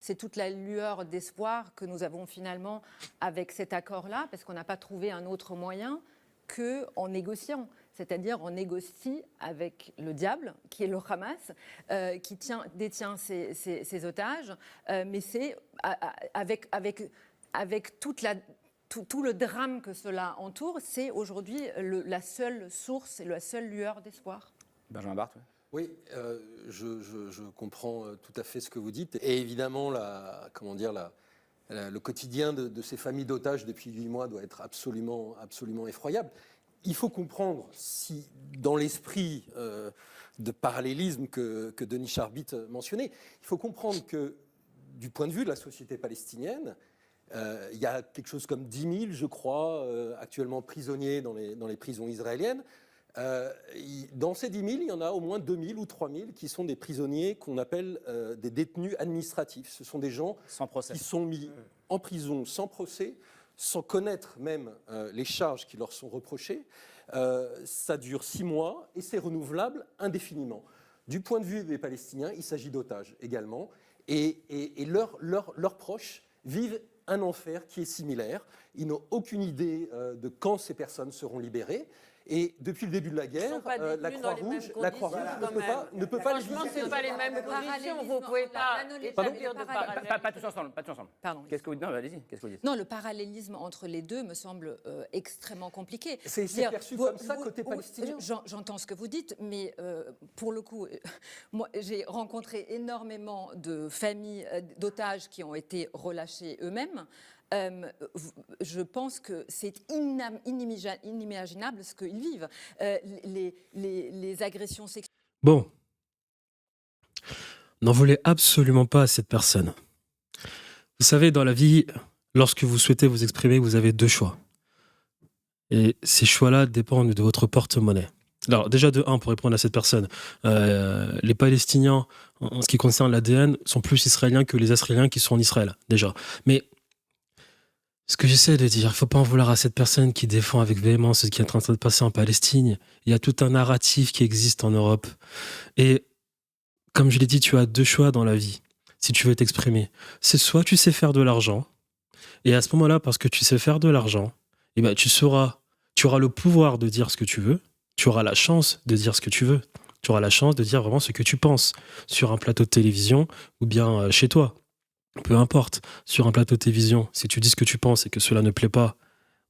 c'est toute la lueur d'espoir que nous avons finalement avec cet accord-là, parce qu'on n'a pas trouvé un autre moyen qu'en négociant. C'est-à-dire on négocie avec le diable, qui est le Hamas, qui détient ces otages, mais c'est avec tout le drame que cela entoure, c'est aujourd'hui la seule source et la seule lueur d'espoir. Benjamin Barthes. Oui, je comprends tout à fait ce que vous dites. Et évidemment, le quotidien de ces familles d'otages depuis 8 mois doit être absolument, absolument effroyable. Il faut comprendre, si dans l'esprit de parallélisme que Denis Charbit mentionnait, il faut comprendre que du point de vue de la société palestinienne, il y a quelque chose comme 10 000, je crois, actuellement prisonniers dans les prisons israéliennes. Dans ces 10 000, il y en a au moins 2 000 ou 3 000 qui sont des prisonniers qu'on appelle des détenus administratifs. Ce sont des gens qui sont mis en prison sans procès, sans connaître même les charges qui leur sont reprochées. Ça dure 6 mois et c'est renouvelable indéfiniment. Du point de vue des Palestiniens, il s'agit d'otages également. Et leurs proches vivent un enfer qui est similaire. Ils n'ont aucune idée de quand ces personnes seront libérées. Et depuis le début de la guerre, la Croix-Rouge ne peut pas les visiter. Franchement, ce n'est pas les mêmes conditions. Vous ne pouvez pas établir de parallèle. Pas tous ensemble. Pardon. Qu'est-ce que vous dites? Non, allez-y. Qu'est-ce que vous dites? Non, le parallélisme entre les deux me semble extrêmement compliqué. C'est perçu comme ça côté palestinien. J'entends ce que vous dites, mais pour le coup, moi, j'ai rencontré énormément de familles d'otages qui ont été relâchés eux-mêmes. Je pense que c'est inimaginable ce qu'ils vivent. Les agressions sexuelles. Bon, n'en voulez absolument pas à cette personne. Vous savez, dans la vie, lorsque vous souhaitez vous exprimer, vous avez 2 choix. Et ces choix-là dépendent de votre porte-monnaie. Alors déjà, de 1, pour répondre à cette personne, les Palestiniens, en ce qui concerne l'ADN, sont plus israéliens que les Israéliens qui sont en Israël, déjà. Mais ce que j'essaie de dire, il ne faut pas en vouloir à cette personne qui défend avec véhémence ce qui est en train de passer en Palestine. Il y a tout un narratif qui existe en Europe. Et comme je l'ai dit, tu as 2 choix dans la vie, si tu veux t'exprimer. C'est soit tu sais faire de l'argent, et à ce moment-là, parce que tu sais faire de l'argent, eh ben, tu auras le pouvoir de dire ce que tu veux, tu auras la chance de dire ce que tu veux, tu auras la chance de dire vraiment ce que tu penses sur un plateau de télévision ou bien chez toi. Peu importe, sur un plateau de télévision, si tu dis ce que tu penses et que cela ne plaît pas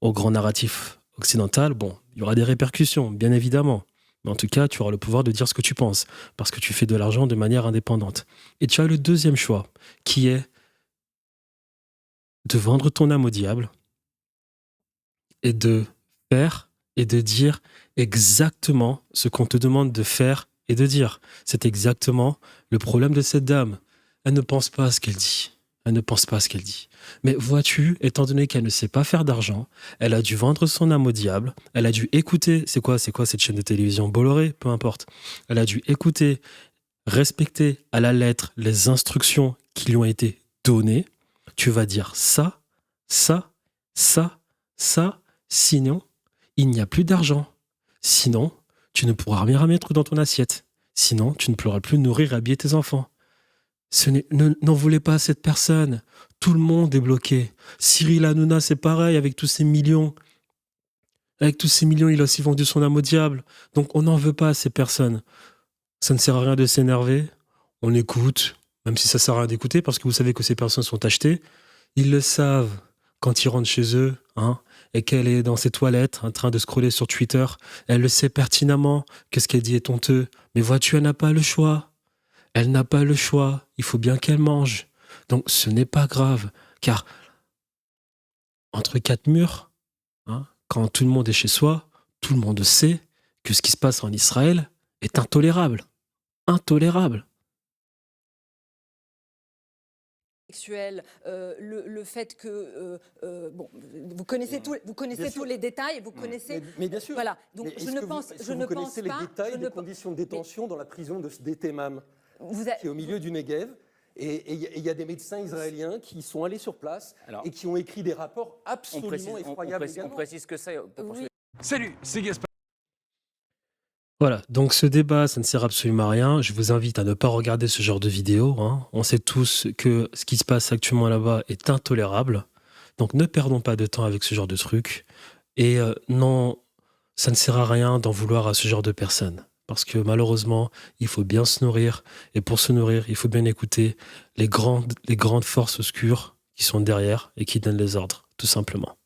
au grand narratif occidental, bon, il y aura des répercussions, bien évidemment. Mais en tout cas, tu auras le pouvoir de dire ce que tu penses, parce que tu fais de l'argent de manière indépendante. Et tu as le deuxième choix, qui est de vendre ton âme au diable et de faire et de dire exactement ce qu'on te demande de faire et de dire. C'est exactement le problème de cette dame. Elle ne pense pas à ce qu'elle dit. Elle ne pense pas à ce qu'elle dit. Mais vois-tu, étant donné qu'elle ne sait pas faire d'argent, elle a dû vendre son âme au diable, elle a dû écouter, c'est quoi cette chaîne de télévision Bolloré, peu importe. Elle a dû écouter, respecter à la lettre les instructions qui lui ont été données. Tu vas dire ça, ça, ça, ça, sinon, il n'y a plus d'argent. Sinon, tu ne pourras rien mettre dans ton assiette. Sinon, tu ne pourras plus nourrir et habiller tes enfants. N'en voulez pas à cette personne. Tout le monde est bloqué. Cyril Hanouna, c'est pareil, avec tous ces millions. Avec tous ces millions, il a aussi vendu son âme au diable. Donc, on n'en veut pas à ces personnes. Ça ne sert à rien de s'énerver. On écoute, même si ça sert à rien d'écouter, parce que vous savez que ces personnes sont achetées. Ils le savent quand ils rentrent chez eux, et qu'elle est dans ses toilettes en train de scroller sur Twitter. Elle le sait pertinemment que ce qu'elle dit est honteux. Mais vois-tu, elle n'a pas le choix. Elle n'a pas le choix, il faut bien qu'elle mange. Donc ce n'est pas grave, car entre 4 murs, quand tout le monde est chez soi, tout le monde sait que ce qui se passe en Israël est intolérable. Intolérable. Sexuelle, le fait que bon, vous connaissez tous les détails, vous connaissez. Mais bien sûr. Voilà. Donc mais je ne pense vous connaissez les détails des conditions de détention dans la prison d'Etemam, qui est au milieu du Negev. Et il y a des médecins israéliens qui sont allés sur place et qui ont écrit des rapports absolument effroyables. On précise que c'est. Oui. Salut, c'est Gaspard. Voilà, donc ce débat, ça ne sert absolument à rien. Je vous invite à ne pas regarder ce genre de vidéo. Hein. On sait tous que ce qui se passe actuellement là-bas est intolérable. Donc ne perdons pas de temps avec ce genre de truc. Et non, ça ne sert à rien d'en vouloir à ce genre de personnes. Parce que malheureusement, il faut bien se nourrir. Et pour se nourrir, il faut bien écouter les grandes forces obscures qui sont derrière et qui donnent les ordres, tout simplement.